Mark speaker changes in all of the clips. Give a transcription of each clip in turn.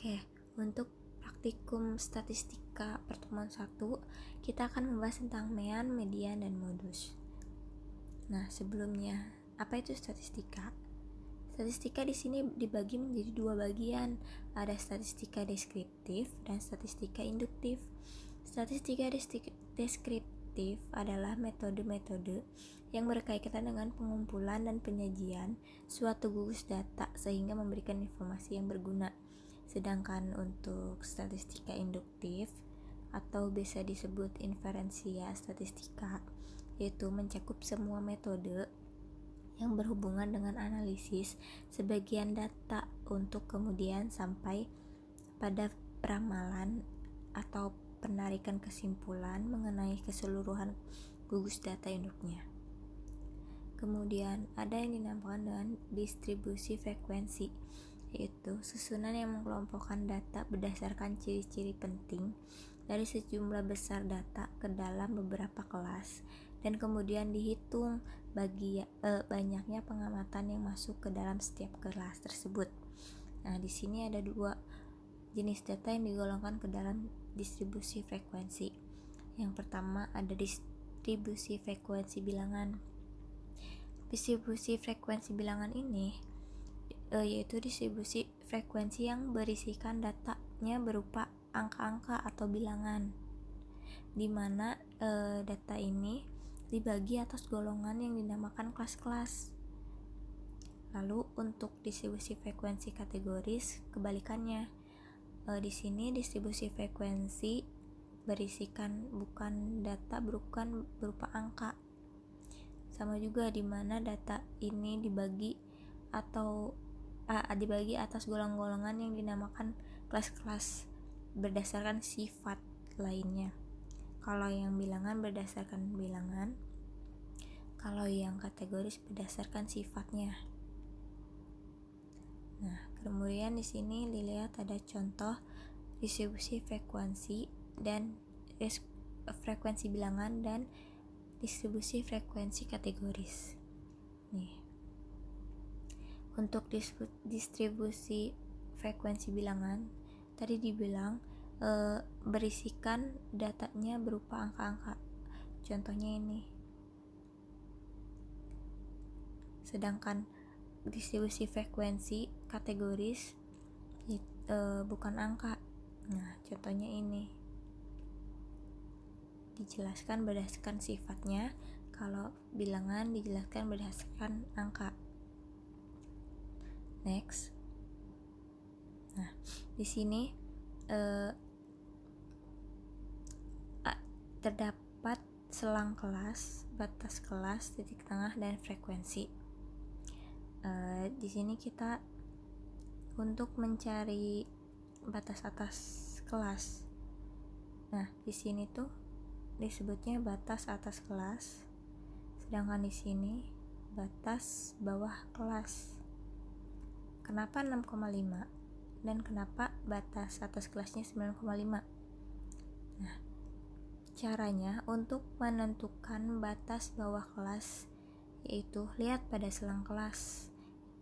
Speaker 1: Oke, untuk praktikum statistika pertemuan 1, kita akan membahas tentang mean, median, dan modus. Nah, sebelumnya, apa itu statistika? Statistika di sini dibagi menjadi 2 bagian. Ada statistika deskriptif dan statistika induktif. Statistika deskriptif adalah metode-metode yang berkaitan dengan pengumpulan dan penyajian suatu gugus data sehingga memberikan informasi yang berguna. Sedangkan untuk statistika induktif atau bisa disebut inferensia statistika, yaitu mencakup semua metode yang berhubungan dengan analisis sebagian data untuk kemudian sampai pada peramalan atau penarikan kesimpulan mengenai keseluruhan gugus data induknya. Kemudian ada yang dinamakan dengan distribusi frekuensi, yaitu susunan yang mengelompokkan data berdasarkan ciri-ciri penting dari sejumlah besar data ke dalam beberapa kelas dan kemudian dihitung banyaknya pengamatan yang masuk ke dalam setiap kelas tersebut. Nah, di sini ada 2 jenis data yang digolongkan ke dalam distribusi frekuensi. Yang pertama ada distribusi frekuensi bilangan. Distribusi frekuensi bilangan ini yaitu distribusi frekuensi yang berisikan datanya berupa angka-angka atau bilangan, di mana data ini dibagi atas golongan yang dinamakan kelas-kelas. Lalu untuk distribusi frekuensi kategoris kebalikannya. Di sini distribusi frekuensi berisikan bukan data berupa angka. Sama juga di mana data ini dibagi atas golongan-golongan yang dinamakan kelas-kelas berdasarkan sifat lainnya. Kalau yang bilangan berdasarkan bilangan, kalau yang kategoris berdasarkan sifatnya. Nah, kemudian di sini dilihat ada contoh distribusi frekuensi dan frekuensi bilangan dan distribusi frekuensi kategoris. Nih. Untuk distribusi frekuensi bilangan tadi dibilang berisikan datanya berupa angka-angka. Contohnya ini. Sedangkan distribusi frekuensi kategoris bukan angka. Nah, contohnya ini. Dijelaskan berdasarkan sifatnya, kalau bilangan dijelaskan berdasarkan angka. Next. Nah, di sini terdapat selang kelas, batas kelas, titik tengah, dan frekuensi. Di sini kita untuk mencari batas atas kelas. Nah, di sini tuh disebutnya batas atas kelas, sedangkan di sini batas bawah kelas. Kenapa 6,5 dan kenapa batas atas kelasnya 9,5? Nah, caranya untuk menentukan batas bawah kelas yaitu lihat pada selang kelas.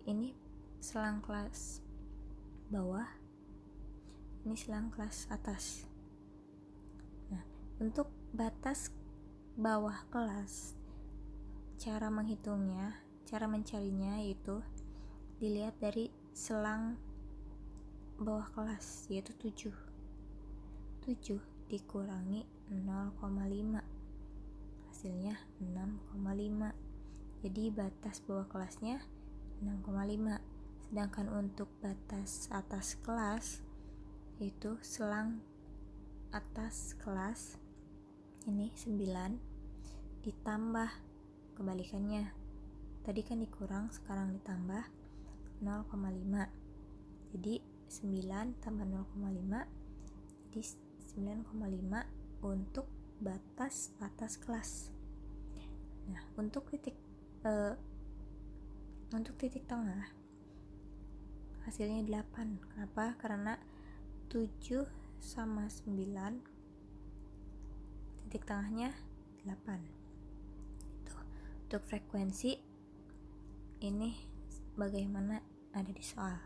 Speaker 1: Ini selang kelas bawah, ini selang kelas atas. Nah, untuk batas bawah kelas, cara menghitungnya, cara mencarinya yaitu dilihat dari selang bawah kelas, yaitu 7 dikurangi 0,5, hasilnya 6,5. Jadi batas bawah kelasnya 6,5. Sedangkan untuk batas atas kelas yaitu selang atas kelas ini 9 ditambah kebalikannya. Tadi kan dikurang, sekarang ditambah 0,5. Jadi 9 tambah 0,5 jadi 9,5 untuk batas atas kelas. Nah, untuk titik tengah hasilnya 8. Kenapa? Karena 7 sama 9 titik tengahnya 8. Itu. Untuk frekuensi ini bagaimana ada di soal.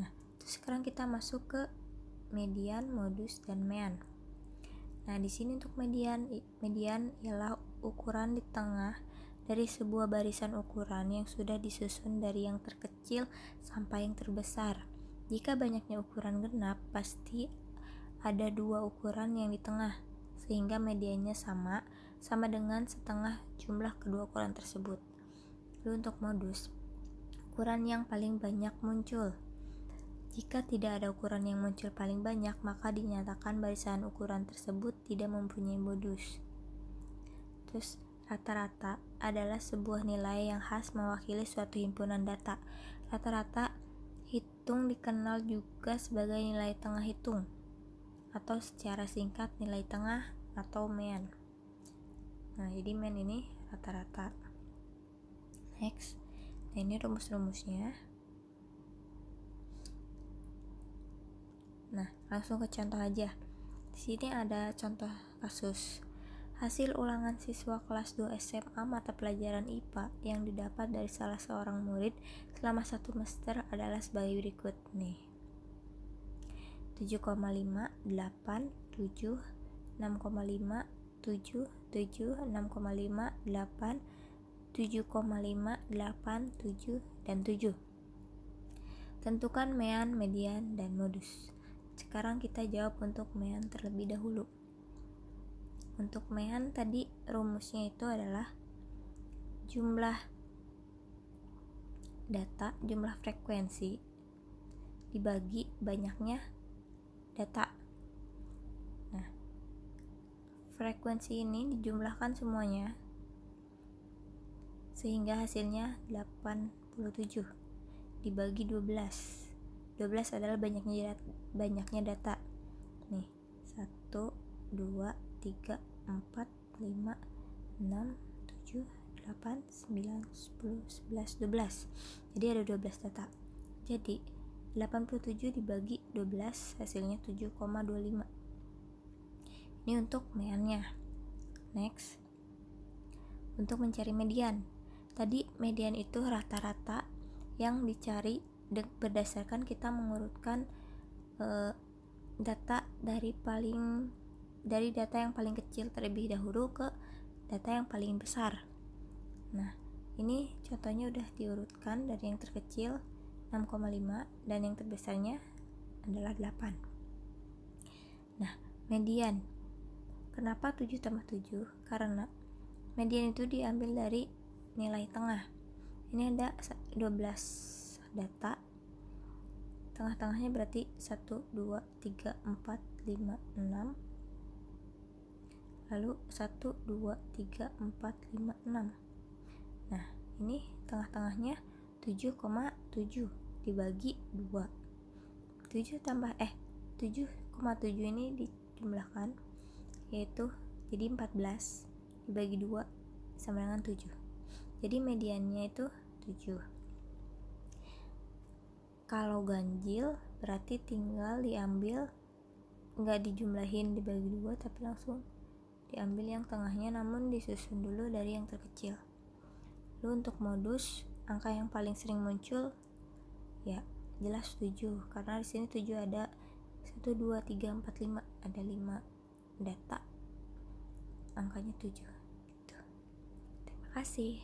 Speaker 1: Nah, sekarang kita masuk ke median, modus, dan mean. Nah, di sini untuk median ialah ukuran di tengah dari sebuah barisan ukuran yang sudah disusun dari yang terkecil sampai yang terbesar. Jika banyaknya ukuran genap, pasti ada dua ukuran yang di tengah, sehingga mediannya sama dengan setengah jumlah kedua ukuran tersebut. Lalu untuk modus, ukuran yang paling banyak muncul. Jika tidak ada ukuran yang muncul paling banyak, maka dinyatakan barisan ukuran tersebut tidak mempunyai modus. Terus, rata-rata adalah sebuah nilai yang khas mewakili suatu himpunan data. Rata-rata hitung dikenal juga sebagai nilai tengah hitung, atau secara singkat nilai tengah atau mean. Nah, jadi mean ini rata-rata. Next, nah ini rumus-rumusnya. Nah, langsung ke contoh aja. Di sini ada contoh kasus. Hasil ulangan siswa kelas 2 SMA mata pelajaran IPA yang didapat dari salah seorang murid selama 1 semester adalah sebagai berikut nih. 7,5, 8, 7, 6,5, 7, 7, 6,5, 8, 7,5, 8, 7, dan 7. Tentukan mean, median, dan modus. Sekarang kita jawab untuk mean terlebih dahulu. Untuk mean tadi rumusnya itu adalah jumlah data, jumlah frekuensi dibagi banyaknya data. Nah, frekuensi ini dijumlahkan semuanya sehingga hasilnya 87 dibagi 12. 12 adalah banyaknya data. Nih, 1, 2, 3, 4, 5, 6, 7, 8, 9, 10, 11, 12. Jadi ada 12 data. Jadi 87 dibagi 12 hasilnya 7,25. Ini untuk meannya. Next, untuk mencari median. Tadi median itu rata-rata yang dicari berdasarkan kita mengurutkan data dari data yang paling kecil terlebih dahulu ke data yang paling besar. Nah, ini contohnya udah diurutkan dari yang terkecil 6,5 dan yang terbesarnya adalah 8. Nah, median. Kenapa 7 tambah 7? Karena median itu diambil dari nilai tengah. Ini ada 12 data. Tengah-tengahnya berarti 1, 2, 3, 4, 5, 6. Lalu 1, 2, 3, 4, 5, 6. Nah, ini tengah-tengahnya 7,7 dibagi 2. 7,7 ini dijumlahkan, yaitu jadi 14 dibagi 2 sama dengan 7. Jadi mediannya itu 7. Kalau ganjil berarti tinggal diambil, nggak dijumlahin dibagi 2 tapi langsung diambil yang tengahnya, namun disusun dulu dari yang terkecil. Lalu untuk modus, angka yang paling sering muncul ya jelas 7, karena di sini 7 ada 1, 2, 3, 4, 5, ada 5 data, angkanya 7 gitu. Terima kasih.